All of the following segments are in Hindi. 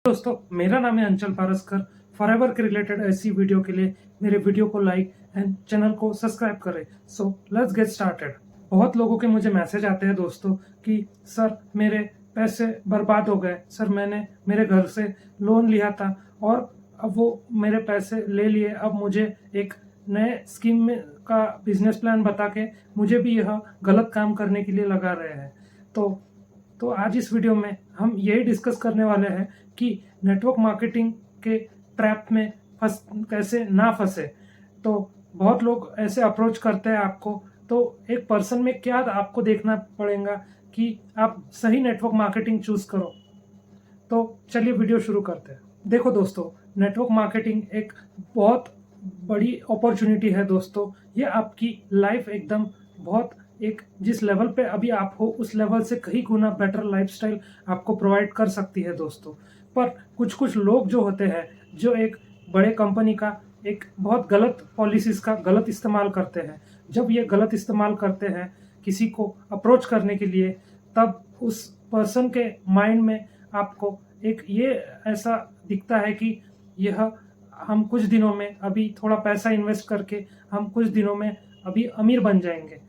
दोस्तों, मेरा नाम है अंचल पारसकर। फॉरएवर के रिलेटेड ऐसी वीडियो के लिए मेरे वीडियो को लाइक एंड चैनल को सब्सक्राइब करें। So let's get started. बहुत लोगों के मुझे मैसेज आते हैं दोस्तों कि सर मेरे पैसे बर्बाद हो गए, सर मैंने मेरे घर से लोन लिया था और अब वो मेरे पैसे ले लिए, अब मुझे एक नए स्कीम में का बिजनेस प्लान बता के मुझे भी यह गलत काम करने के लिए लगा रहे हैं। तो आज इस वीडियो में हम यही डिस्कस करने वाले हैं कि नेटवर्क मार्केटिंग के ट्रैप में कैसे ना फंसे। तो बहुत लोग ऐसे अप्रोच करते हैं आपको, तो एक पर्सन में क्या आपको देखना पड़ेगा कि आप सही नेटवर्क मार्केटिंग चूज करो। तो चलिए वीडियो शुरू करते हैं। देखो दोस्तों, नेटवर्क मार्केटिंग एक बहुत बड़ी अपॉर्चुनिटी है दोस्तों। ये आपकी लाइफ एकदम बहुत एक जिस लेवल पे अभी आप हो उस लेवल से कहीं गुना बेटर लाइफस्टाइल आपको प्रोवाइड कर सकती है दोस्तों। पर कुछ कुछ लोग जो होते हैं, जो एक बड़े कंपनी का एक बहुत गलत पॉलिसीज का गलत इस्तेमाल करते हैं। जब ये गलत इस्तेमाल करते हैं किसी को अप्रोच करने के लिए, तब उस पर्सन के माइंड में आपको एक ये ऐसा दिखता है कि यह हम कुछ दिनों में अभी थोड़ा पैसा इन्वेस्ट करके हम कुछ दिनों में अभी अमीर बन जाएंगे।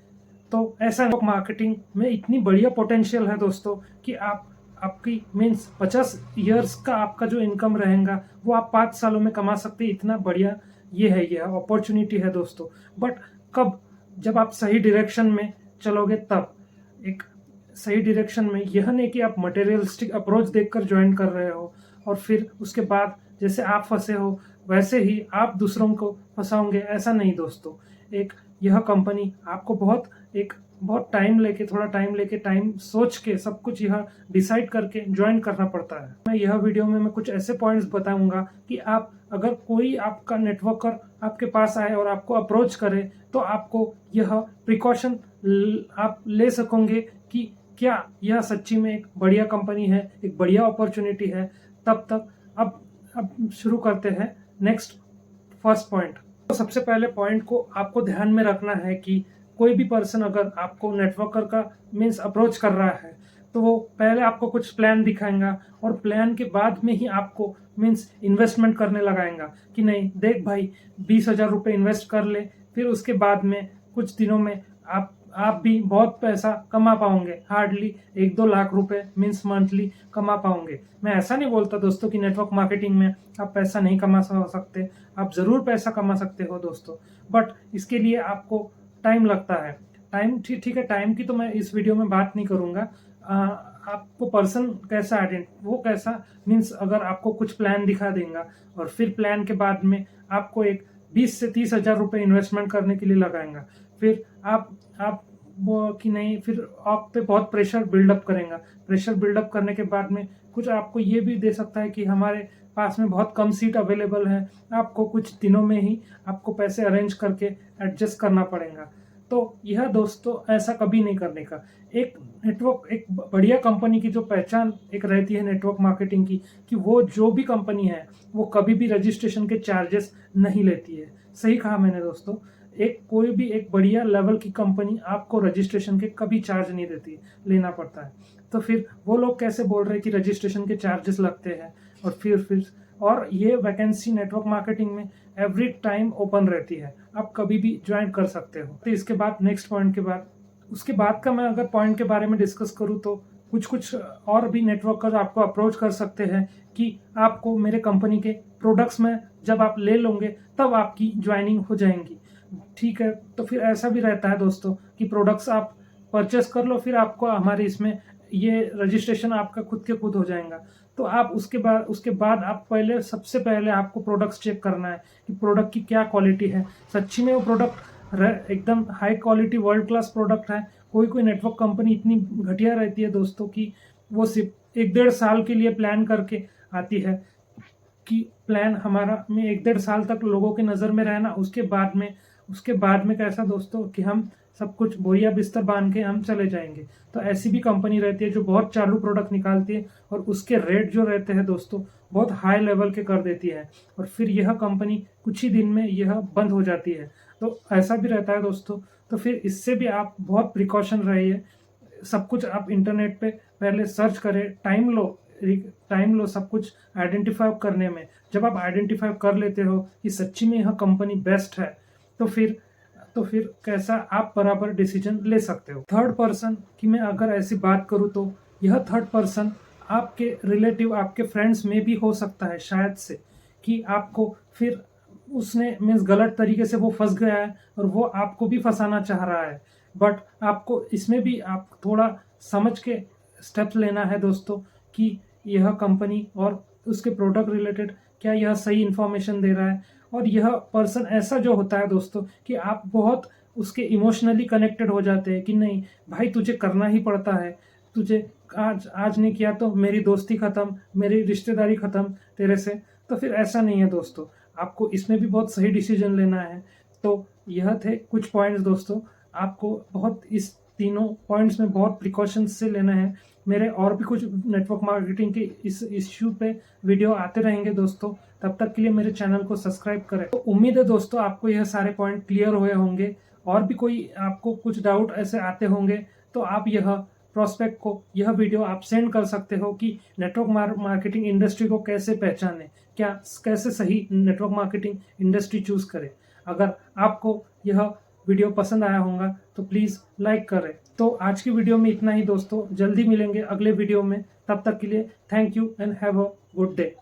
तो ऐसा नेटवर्क मार्केटिंग में इतनी बढ़िया पोटेंशियल है दोस्तों कि आपकी मीन्स 50 इयर्स का आपका जो इनकम रहेगा वो आप 5 सालों में कमा सकते हैं। इतना बढ़िया ये है, ये अपॉर्चुनिटी है दोस्तों। बट कब? जब आप सही डायरेक्शन में चलोगे तब। एक सही डायरेक्शन में यह नहीं कि आप मटेरियलिस्टिक अप्रोच देखकर ज्वाइन कर रहे हो और फिर उसके बाद जैसे आप फंसे हो वैसे ही आप दूसरों को फंसाओगे, ऐसा नहीं दोस्तों। एक यह कंपनी आपको बहुत थोड़ा टाइम लेके टाइम सोच के सब कुछ यह डिसाइड करके ज्वाइन करना पड़ता है। मैं यह वीडियो में मैं कुछ ऐसे पॉइंट्स बताऊंगा कि आप अगर कोई आपका नेटवर्कर आपके पास आए और आपको अप्रोच करे तो आपको यह प्रिकॉशन आप ले सकोगे कि क्या यह सच्ची में एक बढ़िया कंपनी है, एक बढ़िया अपॉर्चुनिटी है। तब तक अब शुरू करते हैं नेक्स्ट फर्स्ट पॉइंट। तो सबसे पहले पॉइंट को आपको ध्यान में रखना है कि कोई भी पर्सन अगर आपको नेटवर्कर का मीन्स अप्रोच कर रहा है तो वो पहले आपको कुछ प्लान दिखाएगा और प्लान के बाद में ही आपको मीन्स इन्वेस्टमेंट करने लगाएगा कि नहीं देख भाई 20,000 रुपये इन्वेस्ट कर ले, फिर उसके बाद में कुछ दिनों में आप भी बहुत पैसा कमा पाओगे। हार्डली 1-2 लाख रुपए मीन्स मंथली कमा पाओगे। मैं ऐसा नहीं बोलता दोस्तों कि नेटवर्क मार्केटिंग में आप पैसा नहीं कमा सकते, आप जरूर पैसा कमा सकते हो दोस्तों। बट इसके लिए आपको टाइम लगता है। टाइम ठीक है, टाइम की तो मैं इस वीडियो में बात नहीं करूंगा। आपको पर्सन कैसा मीन्स अगर आपको कुछ प्लान दिखा देगा और फिर प्लान के बाद में आपको एक 20 से 30,000 रुपये इन्वेस्टमेंट करने के लिए लगाएगा, फिर आप वो कि नहीं, फिर आप पे बहुत प्रेशर बिल्डअप करेगा। प्रेशर बिल्डअप करने के बाद में कुछ आपको ये भी दे सकता है कि हमारे पास में बहुत कम सीट अवेलेबल है, आपको कुछ दिनों में ही आपको पैसे अरेंज करके एडजस्ट करना पड़ेगा। तो यह दोस्तों ऐसा कभी नहीं करने का। एक बढ़िया कंपनी की जो पहचान एक रहती है नेटवर्क मार्केटिंग की, कि वो जो भी कंपनी है वो कभी भी रजिस्ट्रेशन के चार्जेस नहीं लेती है। सही कहा मैंने दोस्तों। कोई भी एक बढ़िया लेवल की कंपनी आपको रजिस्ट्रेशन के कभी चार्ज नहीं देती, लेना पड़ता है। तो फिर वो लोग कैसे बोल रहे हैं कि रजिस्ट्रेशन के चार्जेस लगते हैं? और ये वैकेंसी नेटवर्क मार्केटिंग में एवरी टाइम ओपन रहती है, आप कभी भी ज्वाइन कर सकते हो। तो इसके बाद नेक्स्ट पॉइंट के बाद उसके बाद का मैं अगर पॉइंट के बारे में डिस्कस करूँ तो कुछ और भी नेटवर्कर आपको अप्रोच कर सकते हैं कि आपको मेरे कंपनी के प्रोडक्ट्स में जब आप ले लोगे तब आपकी ज्वाइनिंग हो जाएंगी। ठीक है, तो फिर ऐसा भी रहता है दोस्तों कि प्रोडक्ट्स आप परचेस कर लो, फिर आपको हमारे इसमें ये रजिस्ट्रेशन आपका खुद के खुद हो जाएगा। तो आप उसके बाद आप सबसे पहले आपको प्रोडक्ट्स चेक करना है कि प्रोडक्ट की क्या क्वालिटी है। सच्ची में वो प्रोडक्ट एकदम high quality world class product है। कोई नेटवर्क कंपनी इतनी घटिया रहती है दोस्तों कि वो सिर्फ 1-1.5 साल के लिए प्लान करके आती है कि प्लान हमारा में 1-1.5 साल तक लोगों के नज़र में रहना। उसके बाद में कैसा दोस्तों कि हम सब कुछ बोरिया बिस्तर बांध के हम चले जाएंगे। तो ऐसी भी कंपनी रहती है जो बहुत चालू प्रोडक्ट निकालती है और उसके रेट जो रहते हैं दोस्तों बहुत हाई लेवल के कर देती है और फिर यह कंपनी कुछ ही दिन में यह बंद हो जाती है। तो ऐसा भी रहता है दोस्तों। तो फिर इससे भी आप बहुत प्रिकॉशन रहिए। सब कुछ आप इंटरनेट पे पहले सर्च करें, टाइम लो, टाइम लो सब कुछ आइडेंटिफाई करने में। जब आप आइडेंटिफाई कर लेते हो कि सच्ची में यह कंपनी बेस्ट है, तो फिर कैसा आप बराबर डिसीजन ले सकते हो। थर्ड पर्सन की मैं अगर ऐसी बात करूँ तो यह थर्ड पर्सन आपके रिलेटिव, आपके फ्रेंड्स में भी हो सकता है शायद से, कि आपको फिर उसने मीन्स गलत तरीके से वो फंस गया है और वो आपको भी फंसाना चाह रहा है। बट आपको इसमें भी आप थोड़ा समझ के स्टेप्स लेना है दोस्तों, कि यह कंपनी और उसके प्रोडक्ट रिलेटेड क्या यह सही इन्फॉर्मेशन दे रहा है। और यह पर्सन ऐसा जो होता है दोस्तों कि आप बहुत उसके इमोशनली कनेक्टेड हो जाते हैं कि नहीं भाई तुझे करना ही पड़ता है, तुझे आज नहीं किया तो मेरी दोस्ती खत्म, मेरी रिश्तेदारी खत्म तेरे से। तो फिर ऐसा नहीं है दोस्तों, आपको इसमें भी बहुत सही डिसीजन लेना है। तो यह थे कुछ पॉइंट्स दोस्तों, आपको बहुत इस तीनों पॉइंट्स में बहुत प्रिकॉशंस से लेना है। मेरे और भी कुछ नेटवर्क मार्केटिंग के इस इश्यू पे वीडियो आते रहेंगे दोस्तों, तब तक के लिए मेरे चैनल को सब्सक्राइब करें। तो उम्मीद है दोस्तों आपको यह सारे पॉइंट क्लियर हुए होंगे। और भी कोई आपको कुछ डाउट ऐसे आते होंगे तो आप यह प्रोस्पेक्ट को यह वीडियो आप सेंड कर सकते हो कि नेटवर्क मार्केटिंग इंडस्ट्री को कैसे पहचाने, क्या कैसे सही नेटवर्क मार्केटिंग इंडस्ट्री चूज करें। अगर आपको यह वीडियो पसंद आया होगा तो प्लीज़ लाइक करें। तो आज की वीडियो में इतना ही दोस्तों, जल्दी मिलेंगे अगले वीडियो में। तब तक के लिए thank you and have a good day.